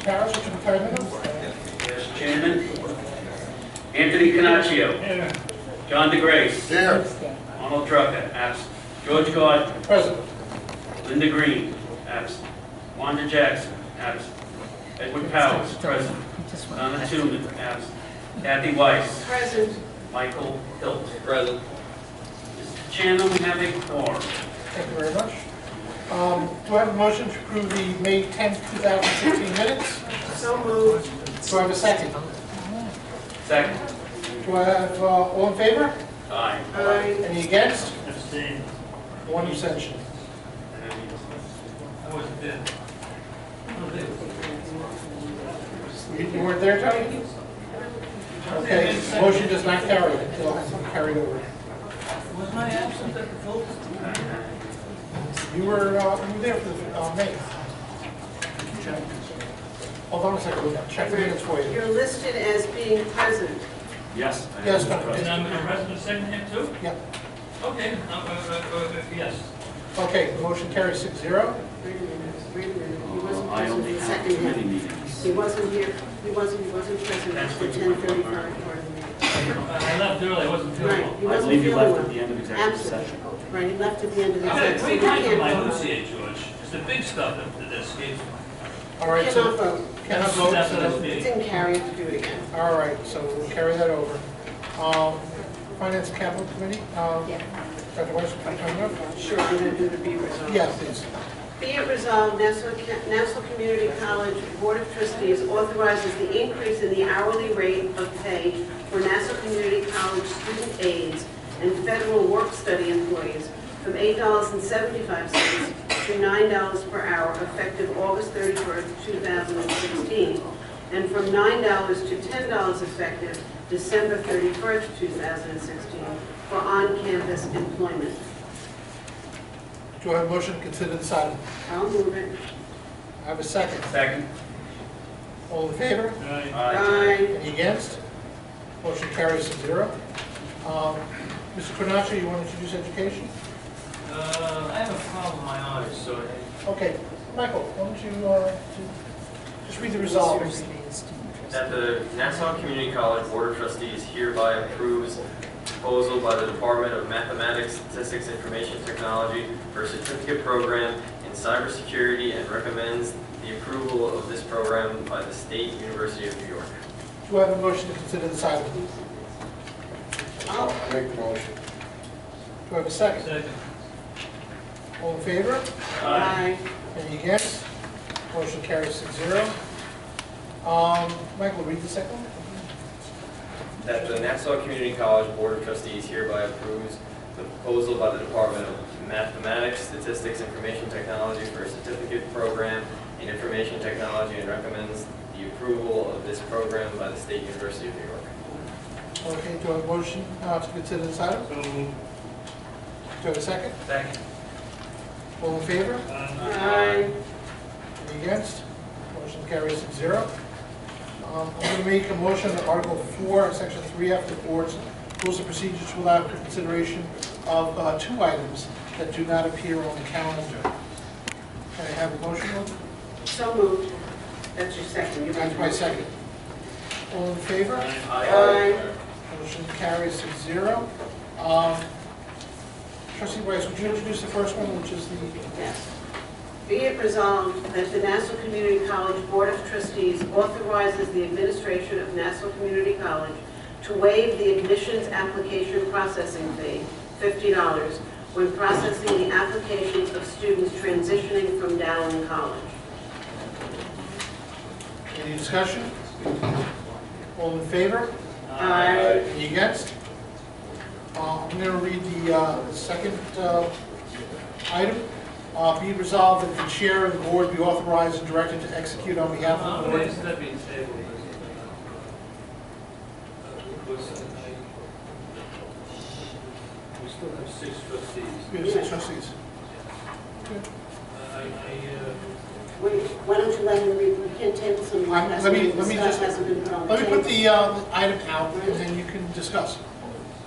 Mr. Parrish, would you carry minutes? Mr. Chairman. Anthony Canaccio. Here. John DeGrace. Here. Arnold Drucker, absent. George Gardner. Present. Linda Green, absent. Wanda Jackson, absent. Edward Powers, present. Donna Tooman, absent. Kathy Weiss. Present. Michael Hilt. Present. Mr. Chairman, we have a quorum. Thank you very much. Do I have a motion to approve the May 10th, 2016 minutes? So moved. Do I have a second? Second. Do I have all in favor? Aye. Aye. Any against? Abstain. One abstention. I wasn't there. You weren't there, Tony? Okay, motion does not carry. It'll have to be carried over. Was I absent at the vote? You were there for the May. Hold on a second, we'll check the minutes for you. You're listed as being present. Yes. Yes, And Tony. I'm a resident second here too? Yeah. Okay, yes. Okay, the motion carries 6-0. Wait a minute, wait a minute. He wasn't I present only in the have second committee half. meetings. He wasn't here. He wasn't present That's at the what you want, 10:35 Mark. part of the meeting. I left early, I wasn't feeling Right, well. he I wasn't believe you feeling left at well. the end of executive Absent. session. Right, he left at the end of the Okay, session. what are you We talking can't about, vote. Lucy, George? It's the big stuff that escapes me. All right, Cannot so, vote. cannot vote, That's what so, it's It being. didn't carry it to do it again. all right, so we'll carry that over. Finance and Capital Committee, Dr. Weiss, would you come up? Sure, we're going to do the be resolved. Yes, please. Be it resolved, Nassau Community College Board of Trustees authorizes the increase in the hourly rate of pay for Nassau Community College student aides and federal work-study employees from $8.75 to $9 per hour effective August 31st, 2016, and from $9 to $10 effective December 31st, 2016 for on-campus employment. Do I have a motion to consider this item? I'll move it. I have a second. Second. All in favor? Aye. Aye. Any against? Motion carries 6-0. Mr. Cornaccio, you want to introduce education? I have a problem with my eyes, so Okay, Michael, why don't you just read the resolve? That the Nassau Community College Board of Trustees hereby approves proposal by the Department of Mathematics, Statistics, Information Technology for a certificate program in cybersecurity and recommends the approval of this program by the State University of New York. Do I have a motion to consider this item? I'll make the motion. Do I have a second? second. All in favor? Aye. Any against? Motion carries 6-0. Michael, read the second one. That the Nassau Community College Board of Trustees hereby approves the proposal by the Department of Mathematics, Statistics, Information Technology for a certificate program in information technology and recommends the approval of this program by the State University of New York. Okay, do I have a motion to consider this item? So, Do I have a second? Second. All in favor? Aye. Any against? Motion carries 6-0. I'm going to make a motion that Article 4, Section 3F, the Board's Rules and Procedures to allow consideration of two items that do not appear on the calendar. Can I have a motion? So moved. That's your second. You That's my second. All in favor? Aye. Motion carries 6-0. Trustee Weiss, would you introduce the first one, which is the... Yes. Be it resolved that the Nassau Community College Board of Trustees authorizes the administration of Nassau Community College to waive the admissions application processing fee, $50, when processing the applications of students transitioning from Dowling College. Any discussion? All in favor? Aye. Any against? I'm going to read the second item. Be it resolved that the chair of the board be authorized and directed to execute on behalf of the why board. is that being tabled? We still have 6 trustees. We have 6 trustees. Wait, why don't you let him read? We can't table something that Let me hasn't been put on the Let me put table. the item out, and then you can discuss.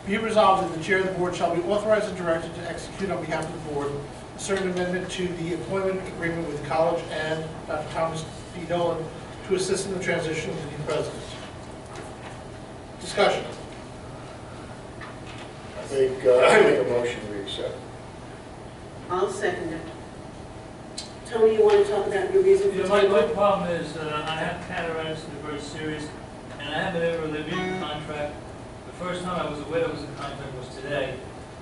Be it resolved that the chair of the board shall be authorized and directed to execute on behalf of the board a certain amendment to the employment agreement with the college and Dr. Thomas D. Dolan to assist in the transition of the new president. Discussion. I make a motion we accept. I'll second it. Tony, you want to talk about your reason for You know, my tabling? problem is, I have cataracts, they're very serious, and I haven't ever reviewed the contract. The first time I was aware there was a contract was today,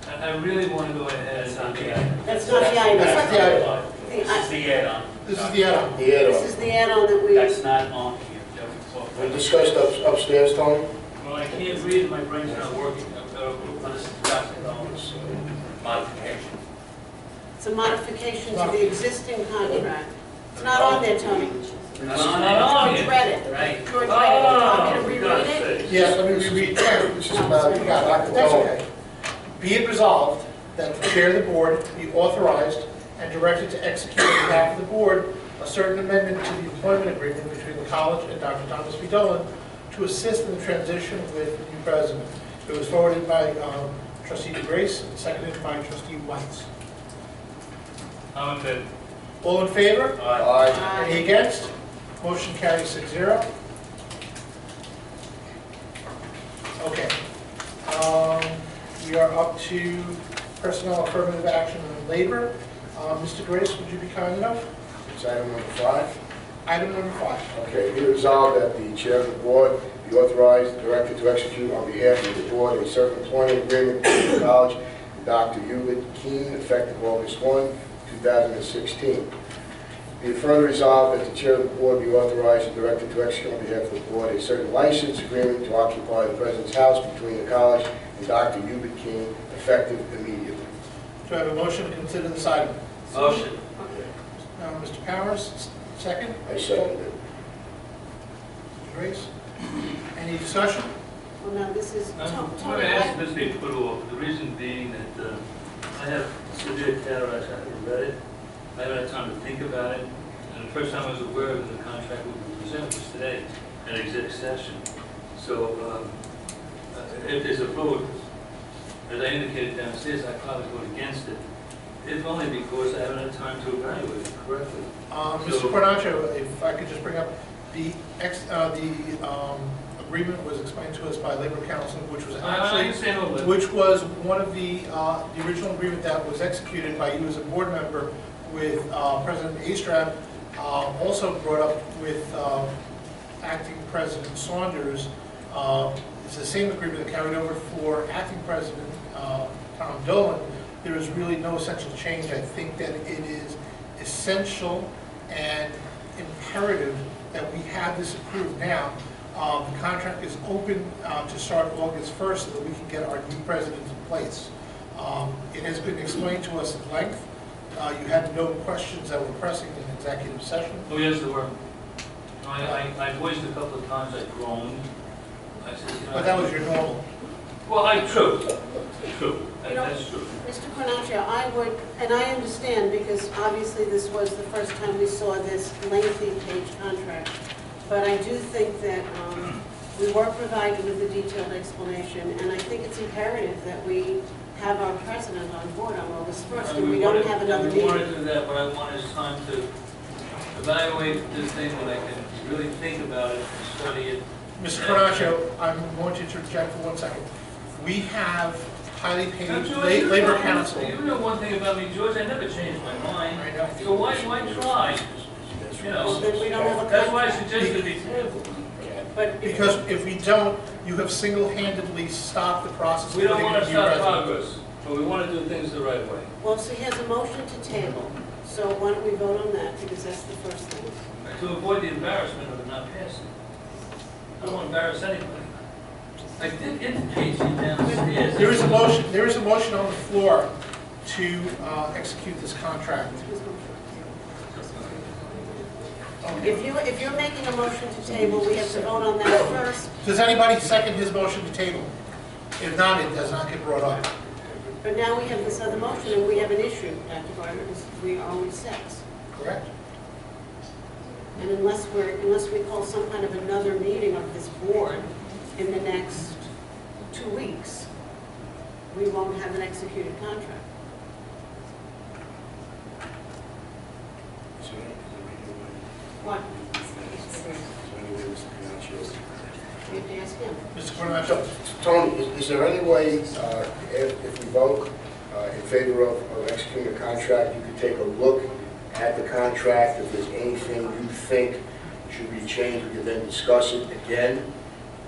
and I really want to go ahead. That's not the item. That's not the item. That's not the item. This is the add-on. This is the add-on. The This add-on. is the add-on that we, That's not on here. That we talked We about. discussed upstairs, Tony? Well, I can't read, my brain's not working. Let's discuss it. Modification. it's a modification to the existing contract. It's not on there, Tony. Not on George here. read it. Right. George read it. Want me to for reread God's it? sake. Yes, let me reread. This is about You got it. That's okay. Be it resolved that the chair of the board be authorized and directed to execute on behalf of the board a certain amendment to the employment agreement between the college and Dr. Thomas B. Dolan to assist in the transition with the new president. It was forwarded by trustee DeGrace and seconded by trustee Whites. I'm in favor. All in favor? Aye. Any against? Motion carries 6-0. Okay. We are up to personnel affirmative action and labor. Mr. Grace, would you be kind enough? It's item number 5. Item number 5. Okay, be it resolved that the chair of the board be authorized and directed to execute on behalf of the board a certain employment agreement between the college and Dr. Hubert Keene, effective August 1, 2016. Be it further resolved that the chair of the board be authorized and directed to execute on behalf of the board a certain license agreement to occupy the president's house between the college and Dr. Hubert Keene, effective immediately. Do I have a motion to consider this item? Motion. Mr. Powers, second. I second it. Mr. Grace. Any discussion? Well, no, this is, I'm going Tony, to ask I- this to be put off, the reason being that I have severe cataracts, I haven't read it, I haven't had time to think about it, and the first time I was aware of the contract would be presented was today, at exec session. So, if there's a vote, as I indicated downstairs, I probably vote against it, if only because I haven't had time to evaluate it correctly. Mr. Cornacho, if I could just bring up, the agreement was explained to us by Labor Council, which was I actually, understand all that. which was one of the original agreement that was executed by you as a board member with President Astrap, also brought up with Acting President Saunders. It's the same agreement that carried over for Acting President Tom Dolan. There is really no essential change. I think that it is essential and imperative that we have this approved now. The contract is open to start August 1st so that we can get our new president in place. It has been explained to us at length. You had no questions that were pressing in executive session. Oh, yes, there were. I voiced a couple of times, I groaned. I said, you know. But that was your normal. Well, true, You know, that's true. Mr. Cornacchio, I would, and I understand because obviously this was the first time we saw this lengthy page contract, but I do think that we were provided with a detailed explanation, and I think it's imperative that we have our president on board on August 1st, and we don't have another We want to meeting. do that, but I want is time to evaluate this thing when I can really think about it and study it. Mr. Cornacchio, I'm going to interject for 1 second. We have highly paid Now, George, labor council. You know one thing about me, George, I never change my mind. I know. So why try? You know, Then we don't have a that's why I contract. suggested it be tabled. But Because if we don't, you have single-handedly stopped the process. We of don't putting want a to new stop president. progress, but we want to do things the right way. Well, so he has a motion to table, so why don't we vote on that, because that's the first thing. To avoid the embarrassment of it not passing. I don't want to embarrass anybody. I did indicate to you downstairs. There is a motion on the floor to execute this contract. If you're making a motion to table, we have to vote on that first, Does anybody second his motion to table? If not, it does not get brought up. but now we have this other motion, and we have an issue, Dr. Barber, because we are only 6. Correct? And unless we call some kind of another meeting of this board in the next 2 weeks, we won't have an executed contract. What? Mr. Coronado? Tony, is there any way, if we vote in favor of executing a contract, you could take a look at the contract, if there's anything you think should be changed, we could then discuss it again,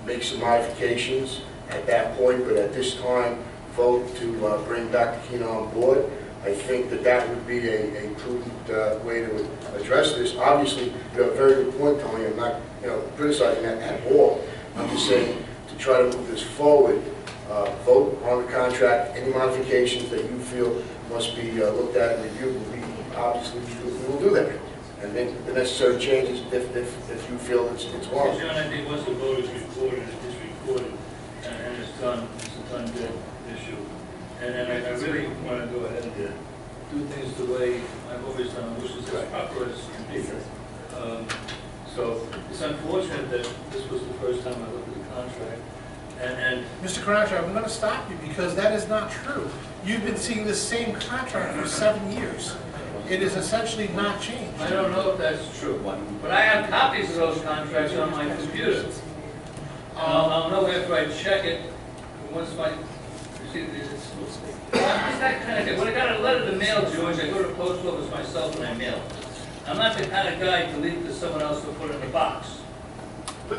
make some modifications at that point, but at this time, vote to bring Dr. Keenan on board. I think that that would be a prudent way to address this. Obviously, you have a very good point, Tony. I'm not, criticizing that at all. I'm just saying to try to move this forward, vote on the contract. Any modifications that you feel must be looked at and reviewed, obviously we will do that. And then the necessary changes if you feel it's warranted. John, I think once the vote is recorded, it's recorded, and it's done. It's a done deal issue. And I really want to go ahead and do things the way I've always done, which is as proper as can be. So it's unfortunate that this was the first time I looked at the contract. And Mr. Coronado, I'm going to stop you because that is not true. You've been seeing this same contract for 7 years. It is essentially not changed. I don't know if that's true, but I have copies of those contracts on my computer. I'll know after I check it, once my, it's that kind of guy. When I got a letter in the mail, George, I go to the post office myself and I mail it. I'm not the kind of guy to leave it to someone else to put in the box.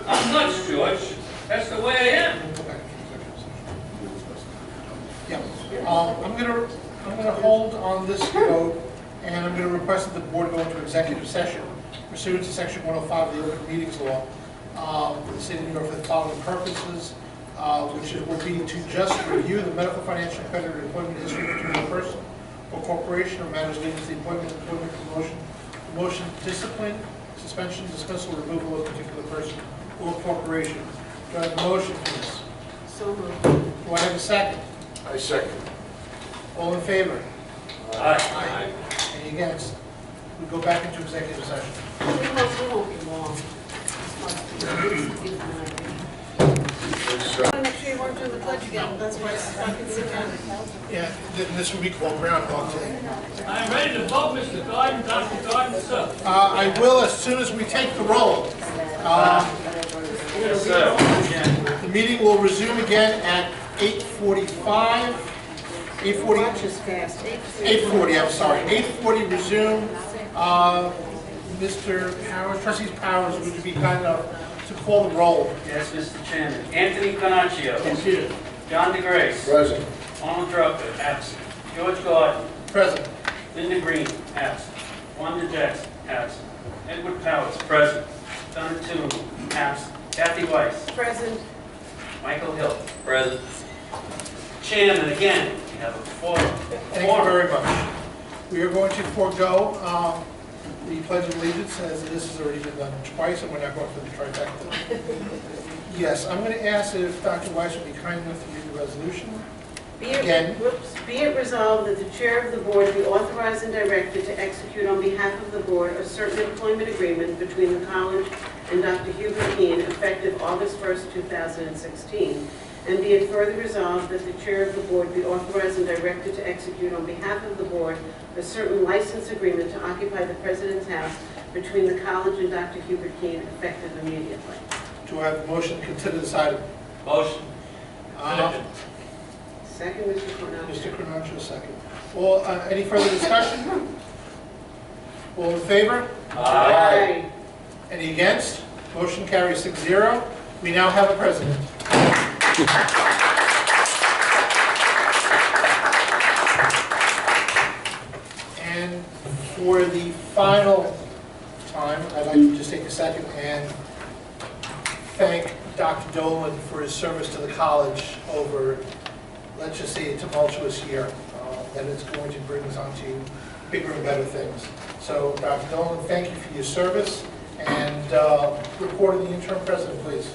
I'm nuts, George. That's the way I am. Yeah. I'm gonna hold on this vote, and I'm gonna request that the board go into executive session pursuant to section 105 of the Open Meetings Law for the State of New York for the following purposes, which will be to just review the medical, financial, credit, or employment history between a person or corporation or matters leading to the appointment, employment, promotion, discipline, suspension, dismissal, or removal of a particular person or corporation. Do I have a motion, please? So moved. Do I have a second? I second. All in favor? Aye. Any against? We go back into executive session. We won't be long. I want to make sure you weren't doing the pledge again. That's why I can sit down. Yeah, this will be called Groundhog Day. I'm ready to vote, Mr. Garden, Dr. Garden, sir. I will as soon as we take the roll. Yes, sir. The meeting will resume again at 8:45. 8:40. Watch is fast. 8:40. I'm sorry. 8:40 resume. Mr. Powers, Trustees Powers, would you be kind enough to call the roll? Yes, Mr. Chairman. Anthony Conaccio. John DeGrace. Present. Arnold Drucker, absent. George Gordon. Present. Linda Green, absent. Wanda Jackson, absent. Edward Powers, present. Donna Toon, absent. Kathy Weiss. Present. Michael Hill. Present. Chairman, again, we have a forum. Thank you very much. We are going to forego the Pledge of Allegiance, as this has already been done twice, and we're not going for the trifecta. Yes, I'm going to ask if Dr. Weiss would be kind enough to read the resolution. Be it resolved that the chair of the board be authorized and directed to execute on behalf of the board a certain employment agreement between the college and Dr. Hubert Keene effective August 1st, 2016. And be it further resolved that the chair of the board be authorized and directed to execute on behalf of the board a certain license agreement to occupy the president's house between the college and Dr. Hubert Keene effective immediately. Do I have a motion to consider this item? Motion. Second, Mr. Coronado. Mr. Cronacho, second. Well, any further discussion? All in favor? Aye. Any against? Motion carries 6-0. We now have a president. And for the final time, I'd like to just take a second and thank Dr. Dolan for his service to the college over, let's just say, a tumultuous year that it's going to bring us on to bigger and better things. So, Dr. Dolan, thank you for your service, and report of the interim president, please.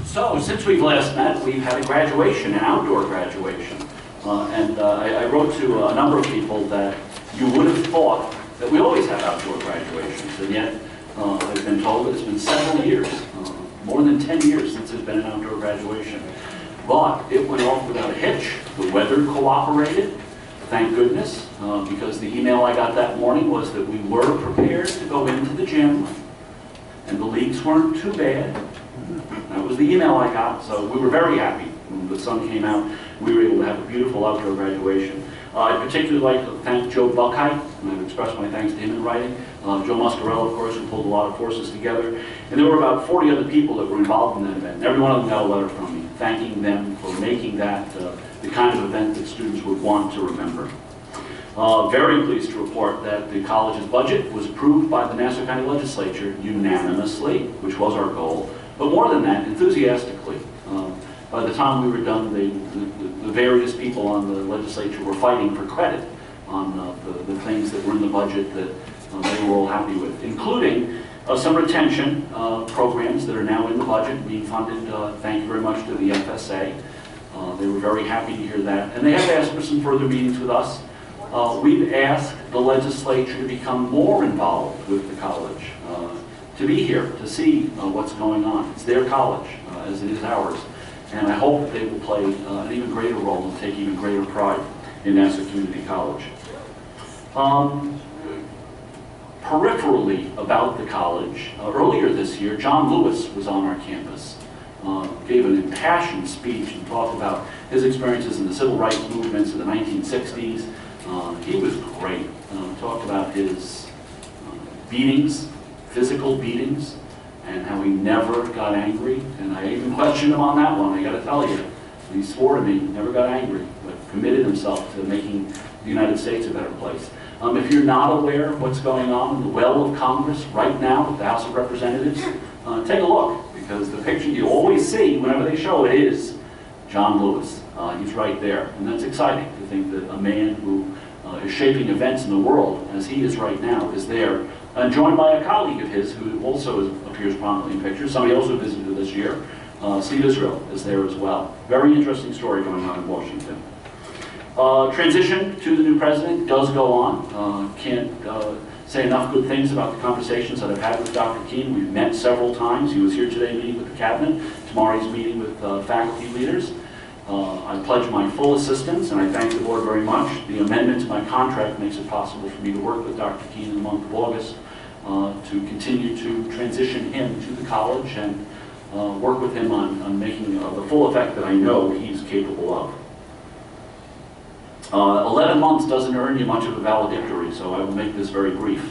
So, since we've last met, we've had a graduation, an outdoor graduation. I wrote to a number of people that you would have thought that we always have outdoor graduations, and yet I've been told that it's been several years, more than 10 years since there's been an outdoor graduation. But it went off without a hitch. The weather cooperated. thank goodness, because the email I got that morning was that we were prepared to go into the gym, and the leaks weren't too bad. That was the email I got, so we were very happy when the sun came out. We were able to have a beautiful outdoor graduation. I'd particularly like to thank Joe Buckheit, and I've expressed my thanks to him in writing. Joe Muscarella, of course, who pulled a lot of forces together. And there were about 40 other people that were involved in that event. And every one of them got a letter from me, thanking them for making that the kind of event that students would want to remember. Very pleased to report that the college's budget was approved by the Nassau County Legislature unanimously, which was our goal, but more than that, enthusiastically. By the time we were done, the various people on the legislature were fighting for credit on the things that were in the budget that they were all happy with, including some retention programs that are now in the budget being funded. Thank you very much to the FSA. They were very happy to hear that. And they have asked for some further meetings with us. We've asked the legislature to become more involved with the college, to be here, to see what's going on. It's their college, as it is ours. And I hope that they will play an even greater role and take even greater pride in Nassau Community College. Peripherally about the college, earlier this year, John Lewis was on our campus, gave an impassioned speech and talked about his experiences in the civil rights movements of the 1960s. He was great. Talked about his beatings, physical beatings, and how he never got angry. And I even questioned him on that one, I gotta tell you. He swore to me, never got angry, but committed himself to making the United States a better place. If you're not aware of what's going on in the well of Congress right now with the House of Representatives, take a look, because the picture you always see whenever they show it is John Lewis. He's right there, and that's exciting to think that a man who is shaping events in the world, as he is right now, is there, and joined by a colleague of his who also appears prominently in pictures, somebody else who visited this year. Steve Israel is there as well. Very interesting story going on in Washington. Transition to the new president does go on. Can't say enough good things about the conversations that I've had with Dr. Keene. We've met several times. He was here today meeting with the cabinet. Tomorrow he's meeting with faculty leaders. I pledge my full assistance, and I thank the board very much. The amendment to my contract makes it possible for me to work with Dr. Keene in the month of August to continue to transition him to the college and work with him on making the full effect that I know he's capable of. 11 months doesn't earn you much of a valedictory, so I will make this very brief.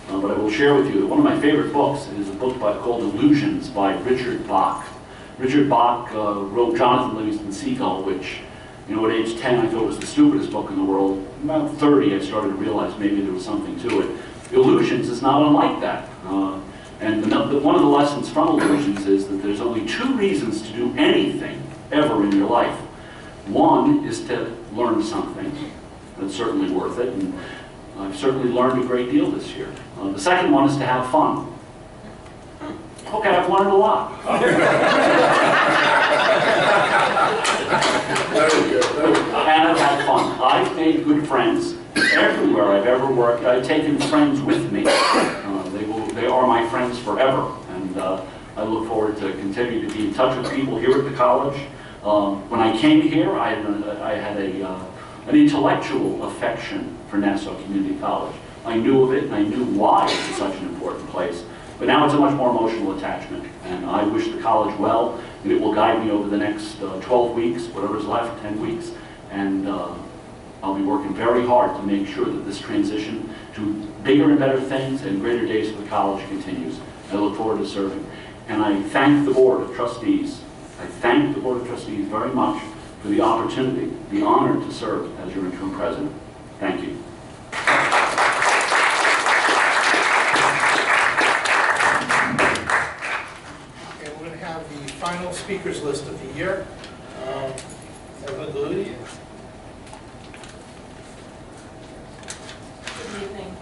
But I will share with you that one of my favorite books is a book called Illusions by Richard Bach. Richard Bach wrote Jonathan Livingston Seagull, which, you know, at age 10 I thought was the stupidest book in the world. About 30 I started to realize maybe there was something to it. Illusions is not unlike that. And one of the lessons from Illusions is that there's only 2 reasons to do anything ever in your life. One is to learn something. That's certainly worth it, and I've certainly learned a great deal this year. The second one is to have fun. Okay, I've learned a lot. And I've had fun. I've made good friends everywhere I've ever worked. I've taken friends with me. They are my friends forever, and I look forward to continue to be in touch with people here at the college. When I came here, I had an intellectual affection for Nassau Community College. I knew of it, and I knew why it was such an important place. But now it's a much more emotional attachment, and I wish the college well, and it will guide me over the next 12 weeks, whatever's left, 10 weeks, and I'll be working very hard to make sure that this transition to bigger and better things and greater days for the college continues. I look forward to serving. And I thank the Board of Trustees. I thank the Board of Trustees very much for the opportunity, the honor to serve as your interim president. Thank you. Okay, we're going to have the final speakers list of the year. Evelyn Galudi. Good evening.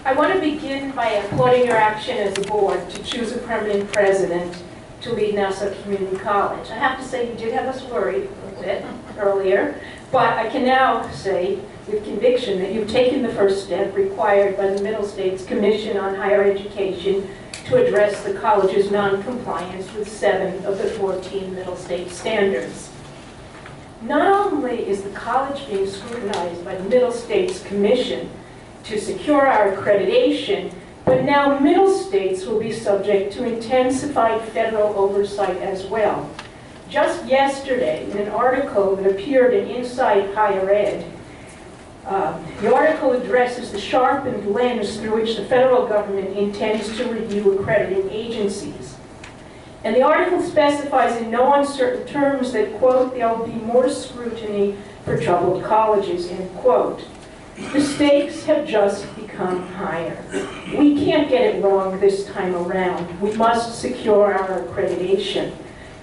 I want to begin by applauding your action as a board to choose a permanent president to lead Nassau Community College. I have to say you did have us worried a bit earlier, but I can now say with conviction that you've taken the first step required by the Middle States Commission on Higher Education to address the college's non-compliance with 7 of the 14 Middle State standards. Not only is the college being scrutinized by the Middle States Commission to secure our accreditation, but now Middle States will be subject to intensified federal oversight as well. Just yesterday, in an article that appeared in Inside Higher Ed, the article addresses the sharpened lens through which the federal government intends to review accrediting agencies. And the article specifies in no uncertain terms that, quote, there will be more scrutiny for troubled colleges, end quote. The stakes have just become higher. We can't get it wrong this time around. We must secure our accreditation.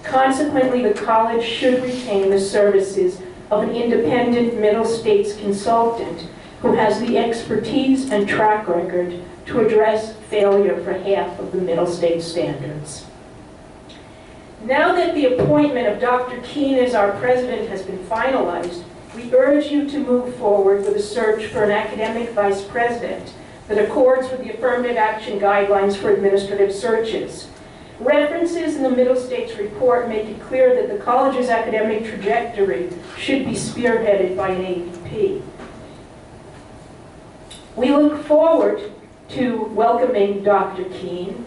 Consequently, the college should retain the services of an independent Middle States consultant who has the expertise and track record to address failure for half of the Middle States standards. Now that the appointment of Dr. Keene as our president has been finalized, we urge you to move forward with a search for an academic vice president that accords with the affirmative action guidelines for administrative searches. References in the Middle States report make it clear that the college's academic trajectory should be spearheaded by an AVP. We look forward to welcoming Dr. Keene.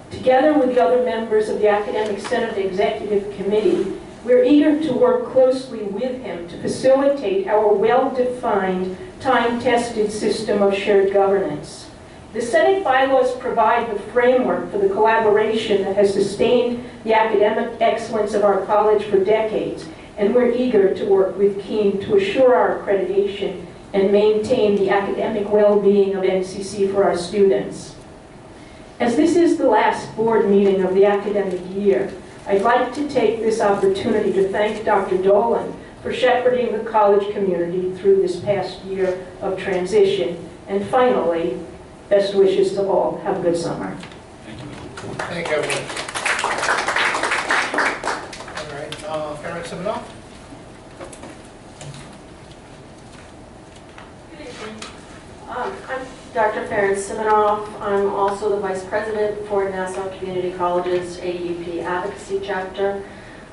Together with the other members of the Academic Senate Executive Committee, we're eager to work closely with him to facilitate our well-defined, time-tested system of shared governance. The Senate bylaws provide the framework for the collaboration that has sustained the academic excellence of our college for decades, and we're eager to work with Keene to assure our accreditation and maintain the academic well-being of NCC for our students. As this is the last board meeting of the academic year, I'd like to take this opportunity to thank Dr. Dolan for shepherding the college community through this past year of transition. And finally, best wishes to all. Have a good summer. Thank you, everyone. All right, Karen Siminoff? Good evening. I'm Dr. Farron Siminoff. I'm also the Vice President for Nassau Community College's AUP Advocacy Chapter.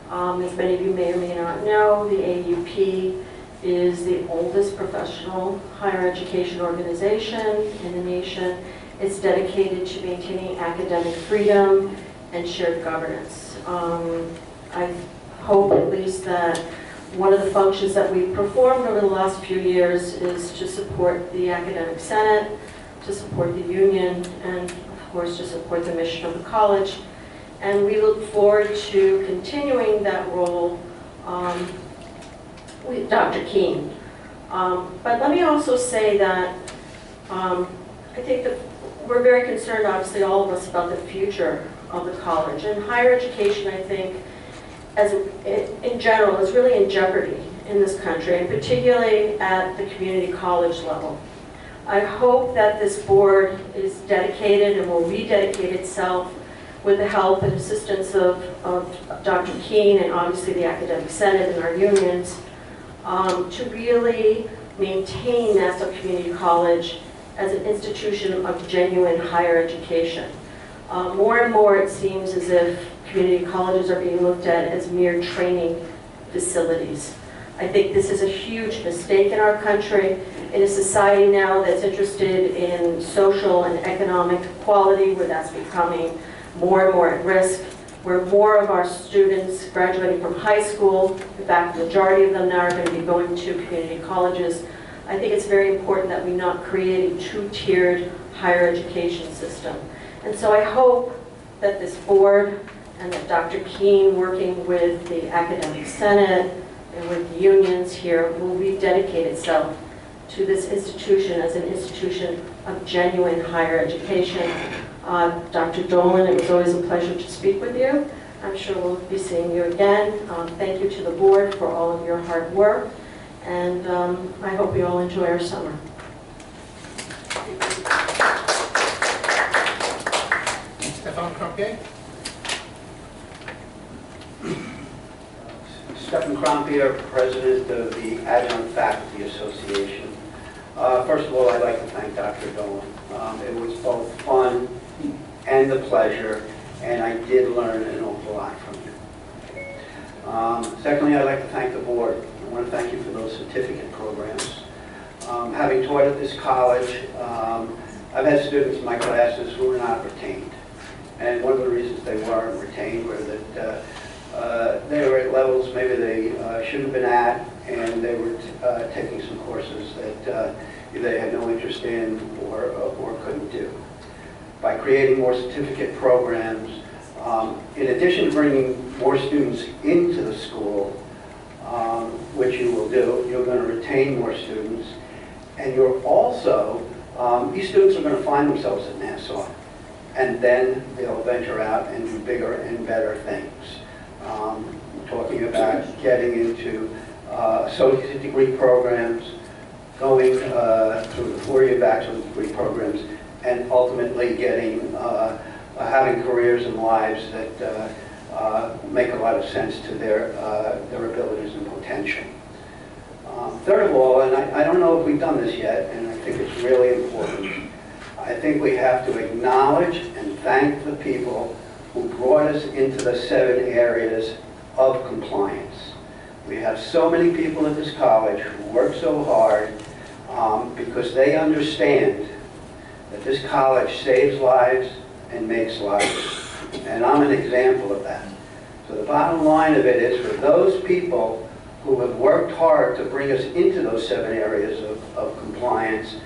As many of you may or may not know, the AUP is the oldest professional higher education organization in the nation. It's dedicated to maintaining academic freedom and shared governance. I hope at least that one of the functions that we've performed over the last few years is to support the Academic Senate, to support the union, and of course to support the mission of the college. And we look forward to continuing that role with Dr. Keene. But let me also say that I think that we're very concerned, obviously, all of us, about the future of the college. And higher education, I think, in general, is really in jeopardy in this country, and particularly at the community college level. I hope that this board is dedicated and will rededicate itself with the help and assistance of Dr. Keene and obviously the Academic Senate and our unions to really maintain Nassau Community College as an institution of genuine higher education. More and more it seems as if community colleges are being looked at as mere training facilities. I think this is a huge mistake in our country, in a society now that's interested in social and economic equality, where that's becoming more and more at risk, where more of our students graduating from high school, in fact the majority of them now are going to be going to community colleges. I think it's very important that we not create a two-tiered higher education system. And so I hope that this board and that Dr. Keene, working with the Academic Senate and with the unions here, will rededicate itself to this institution as an institution of genuine higher education. Dr. Dolan, it was always a pleasure to speak with you. I'm sure we'll be seeing you again. Thank you to the board for all of your hard work, and I hope you all enjoy our summer. Stefan Crampier? Stephen Crampier, President of the Adjunct Faculty Association. First of all, I'd like to thank Dr. Dolan. It was both fun and a pleasure, and I did learn an awful lot from you. Secondly, I'd like to thank the board. I want to thank you for those certificate programs. Having taught at this college, I've had students in my classes who were not retained. And one of the reasons they weren't retained were that they were at levels maybe they should have been at, and they were taking some courses that either they had no interest in or couldn't do. By creating more certificate programs, in addition to bringing more students into the school, which you will do, you're going to retain more students, and you're also, these students are going to find themselves at Nassau, and then they'll venture out and do bigger and better things. Talking about getting into associate degree programs, going through the four-year bachelor's degree programs, and ultimately getting, having careers and lives that make a lot of sense to their abilities and potential. Third of all, and I don't know if we've done this yet, and I think it's really important, I think we have to acknowledge and thank the people who brought us into the 7 areas of compliance. We have so many people at this college who work so hard because they understand that this college saves lives and makes lives. And I'm an example of that. So the bottom line of it is, for those people who have worked hard to bring us into those 7 areas of compliance,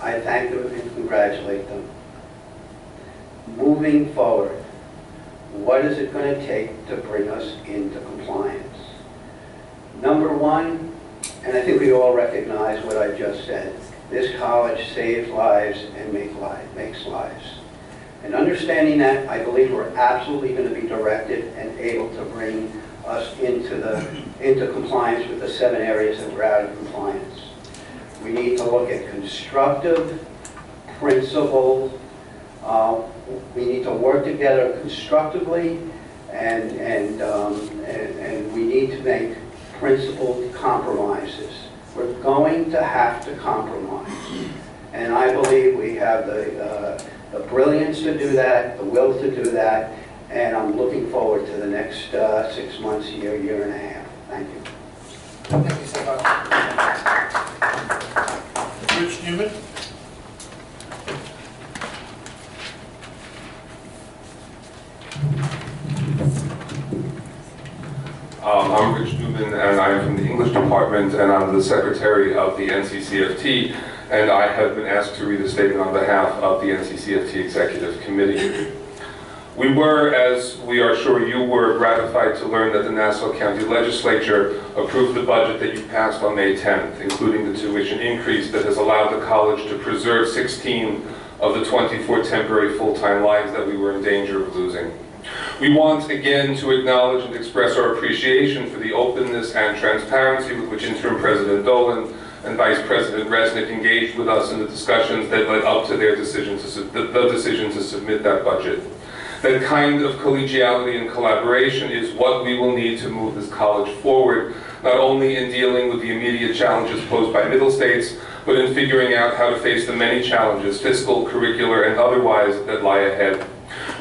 I thank them and congratulate them. Moving forward, what is it going to take to bring us into compliance? Number one, and I think we all recognize what I just said, this college saves lives and makes lives. And understanding that, I believe we're absolutely going to be directed and able to bring us into compliance with the 7 areas that we're out of compliance. We need to look at constructive principles. We need to work together constructively, and we need to make principled compromises. We're going to have to compromise. And I believe we have the brilliance to do that, the will to do that, and I'm looking forward to the next 6 months, year and a half. Thank you. Thank you so much. Rich Newman. I'm Rich Newman, and I'm from the English department, and I'm the secretary of the NCCFT, and I have been asked to read a statement on behalf of the NCCFT Executive Committee. We were, as we are sure you were, gratified to learn that the Nassau County Legislature approved the budget that you passed on May 10th, including the tuition increase that has allowed the college to preserve 16 of the 24 temporary full-time lives that we were in danger of losing. We want again to acknowledge and express our appreciation for the openness and transparency with which Interim President Dolan and Vice President Resnick engaged with us in the discussions that led up to their decision to submit that budget. That kind of collegiality and collaboration is what we will need to move this college forward, not only in dealing with the immediate challenges posed by Middle States, but in figuring out how to face the many challenges, fiscal, curricular, and otherwise, that lie ahead.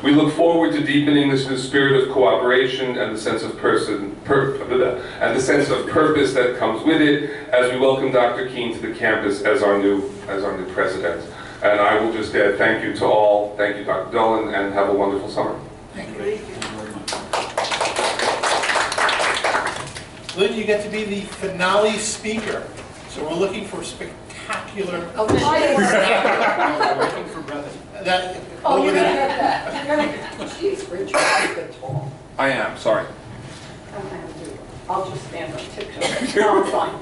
We look forward to deepening this new spirit of cooperation and the sense of purpose that comes with it as we welcome Dr. Keene to the campus as our new president. And I will just add thank you to all. Thank you, Dr. Dolan, and have a wonderful summer. Thank you. Lynn, you get to be the finale speaker. So we're looking for spectacular. Oh, looking for brother. Oh, you're gonna get that. Jeez, Richard, you're good tall. I am, sorry. I'll just stand on tiptoe. No, it's fine.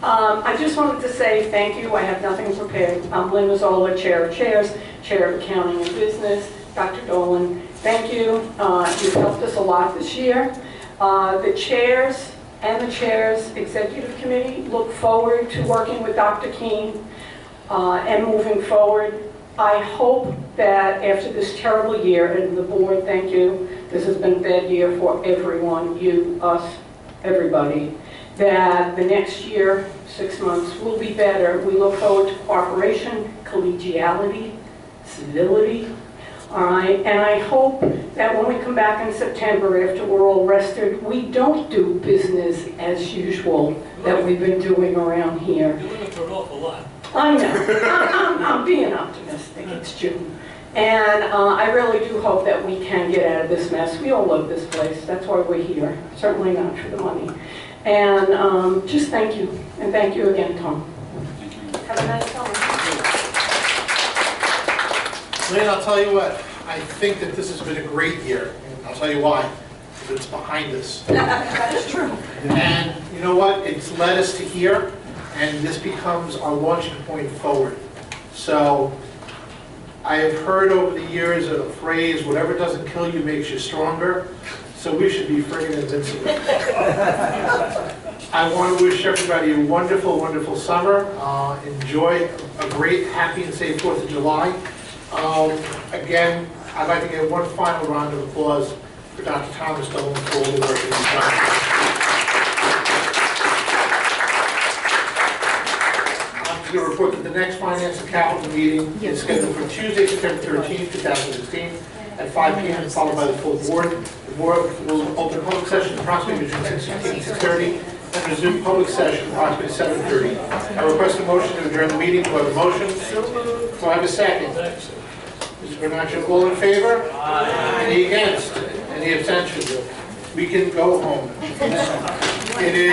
I just wanted to say thank you. I have nothing prepared. I'm Lynn Mazzola, Chair of Chairs, Chair of Accounting and Business. Dr. Dolan, thank you. You've helped us a lot this year. The chairs and the Chair's Executive Committee look forward to working with Dr. Keene and moving forward. I hope that after this terrible year, and the board, thank you, this has been a bad year for everyone, you, us, everybody, that the next year, 6 months, will be better. We look forward to cooperation, collegiality, civility, All right, and I hope that when we come back in September, after we're all rested, we don't do business as usual that we've been doing around here. You're looking for an awful lot. I know, I'm being optimistic, it's June. And I really do hope that we can get out of this mess. We all love this place, that's why we're here, certainly not for the money. And just thank you, and thank you again, Tom. Have a nice summer. Lynn, I'll tell you what, I think that this has been a great year. I'll tell you why, because it's behind us. That is true. And you know what, it's led us to here, and this becomes our launching point forward. So, I have heard over the years a phrase, whatever doesn't kill you makes you stronger, so we should be friggin' invincible. I want to wish everybody a wonderful, wonderful summer. Enjoy a great, happy, and safe 4th of July. Again, I'd like to get one final round of applause for Dr. Thomas Dolan for all the work that he's done. I'm going to report that the next Finance and Capital meeting is scheduled for Tuesday, September 13th, 2016, at 5 p.m., followed by the full board. The board will open public session approximately between 6:15 and 6:30, and resume public session approximately 7:30. I request a motion to adjourn the meeting. Do I have a motion? Do I have a second? Mr. Bernaccio, all in favor? Aye. Any against? Any abstentions? We can go home. It is